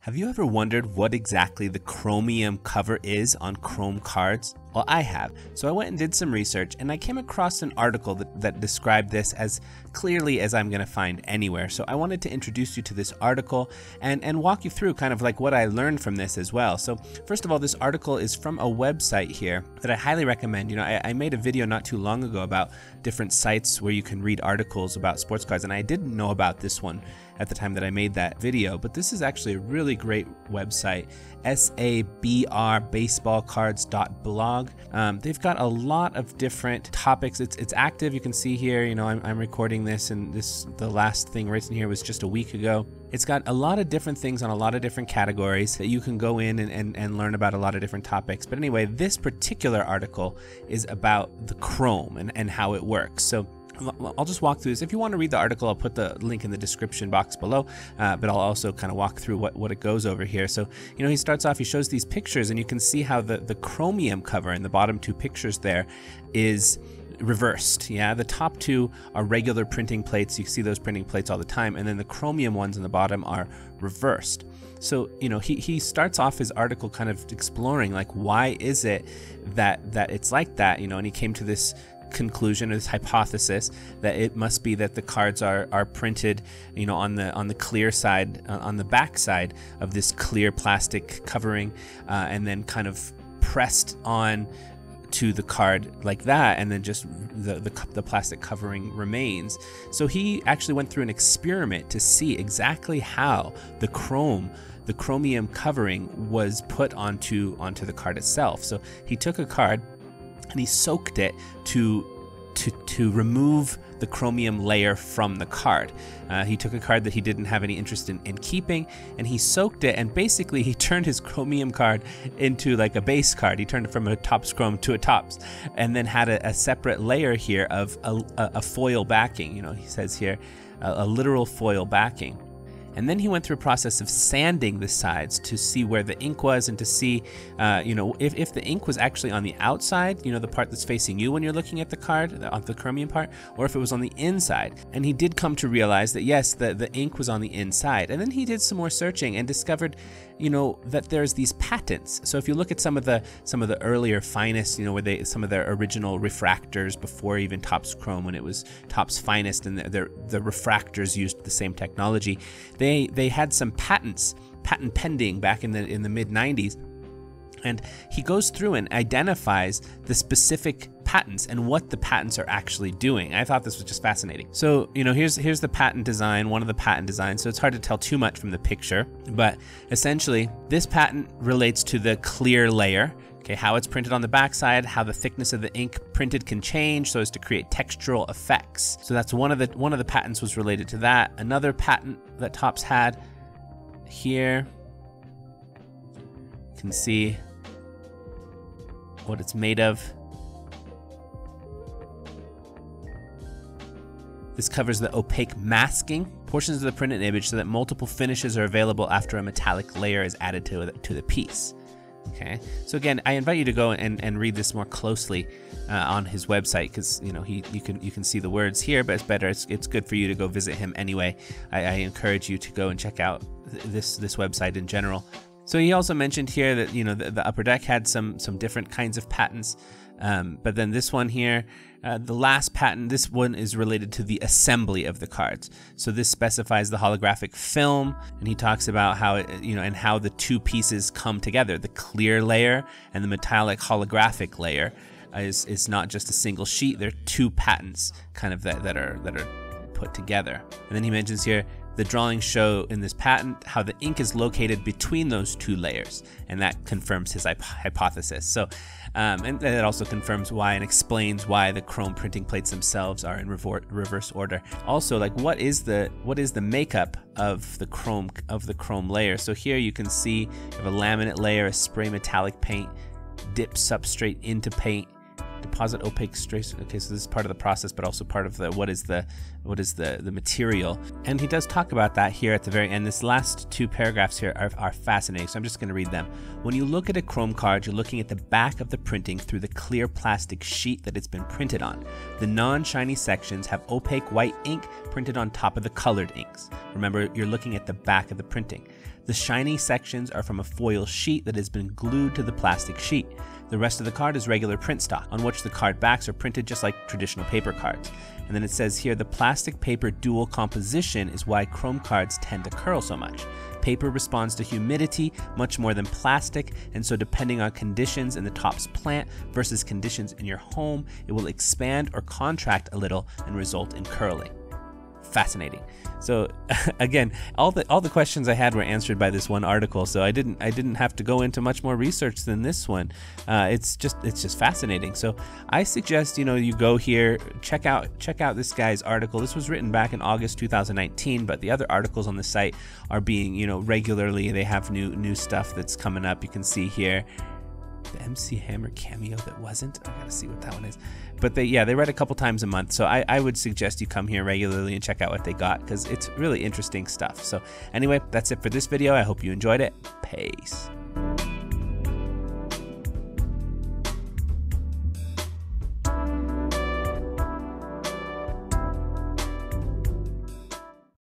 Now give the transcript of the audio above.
Have you ever wondered what exactly the chromium cover is on Chrome cards? Well, I have. So I went and did some research, and I came across an article that described this as clearly as I'm going to find anywhere. So I wanted to introduce you to this article and walk you through kind of like what I learned from this as well. So first of all, this article is from a website here that I highly recommend. You know, I made a video not too long ago about different sites where you can read articles about sports cards, and I didn't know about this one at the time that I made that video, but this is actually a really great website, sabbaseballcards.blog. They've got a lot of different topics. It's active. You can see here, you know, I'm recording this, and the last thing written here was just a week ago. It's got a lot of different things on a lot of different categories that you can go in and learn about a lot of different topics. But anyway, this particular article is about the Chrome and how it works. So I'll just walk through this. If you want to read the article, I'll put the link in the description box below, but I'll also kind of walk through what it goes over here. So, you know, he starts off, he shows these pictures, and you can see how the chromium cover in the bottom two pictures there is reversed. Yeah, the top two are regular printing plates. You see those printing plates all the time, and then the chromium ones in the bottom are reversed. So, you know, he starts off his article kind of exploring, like, why is it that it's like that, you know, and he came to this conclusion or this hypothesis that it must be that the cards are printed, you know, on the clear side, on the back side of this clear plastic covering, and then kind of pressed on to the card like that, and then just the plastic covering remains. So he actually went through an experiment to see exactly how the chromium covering was put onto the card itself. So he took a card and he soaked it to remove the chromium layer from the card. He took a card that he didn't have any interest in keeping, and he soaked it, and basically he turned his chromium card into like a base card. He turned it from a Topps Chrome to a Topps, and then had a separate layer here of a foil backing. You know, he says here, a literal foil backing. And then he went through a process of sanding the sides to see where the ink was, and to see, you know, if the ink was actually on the outside, you know, the part that's facing you when you're looking at the card, on the chromium part, or if it was on the inside. And he did come to realize that yes, the ink was on the inside. And then he did some more searching and discovered, you know, that there's these patents. So if you look at some of the earlier Finest, you know, where some of their original refractors before even Topps Chrome, when it was Topps Finest, and the refractors used the same technology, they had some patent pending back in the mid 90s. And he goes through and identifies the specific patents and what the patents are actually doing. I thought this was just fascinating. So, you know, here's the patent design, one of the patent designs. So it's hard to tell too much from the picture, but essentially this patent relates to the clear layer. Okay, how it's printed on the backside, how the thickness of the ink printed can change so as to create textural effects. So that's one of the patents was related to that. Another patent that Topps had here, you can see what it's made of. This covers the opaque masking portions of the printed image so that multiple finishes are available after a metallic layer is added to the piece. Okay, so again, I invite you to go and read this more closely on his website, because you know you can see the words here, but it's better. It's good for you to go visit him anyway. I encourage you to go and check out this website in general. So he also mentioned here that, you know, the Upper Deck had some different kinds of patents, but then this one here, the last patent, this one is related to the assembly of the cards. So this specifies the holographic film, and he talks about how and how the two pieces come together. The clear layer and the metallic holographic layer is not just a single sheet. They're two patents kind of that are put together. And then he mentions here, the drawings show in this patent how the ink is located between those two layers, and that confirms his hypothesis. So, and that also confirms why and explains why the chrome printing plates themselves are in reverse order. Also, like, what is the makeup of the chrome layer? So here you can see you have a laminate layer, a spray metallic paint, dip substrate into paint, deposit opaque trace. Okay, so this is part of the process, but also part of the what is the material. And he does talk about that here at the very end. This last two paragraphs here are fascinating, so I'm just going to read them. When you look at a chrome card, you're looking at the back of the printing through the clear plastic sheet that it's been printed on. The non-shiny sections have opaque white ink printed on top of the colored inks. Remember, you're looking at the back of the printing. The shiny sections are from a foil sheet that has been glued to the plastic sheet. The rest of the card is regular print stock, on which the card backs are printed just like traditional paper cards. And then it says here, the plastic paper dual composition is why chrome cards tend to curl so much. Paper responds to humidity much more than plastic, and so depending on conditions in the Topps plant versus conditions in your home, it will expand or contract a little and result in curling. Fascinating. So again, all the questions I had were answered by this one article, so I didn't have to go into much more research than this one. It's just fascinating. So I suggest you go here, check out this guy's article. This was written back in August 2019, but the other articles on the site are being regularly, they have new stuff that's coming up. You can see here the MC Hammer cameo that wasn't. I gotta see what that one is. But they read a couple times a month, so I would suggest you come here regularly and check out what they got, because it's really interesting stuff. So anyway, that's it for this video. I hope you enjoyed it. Peace.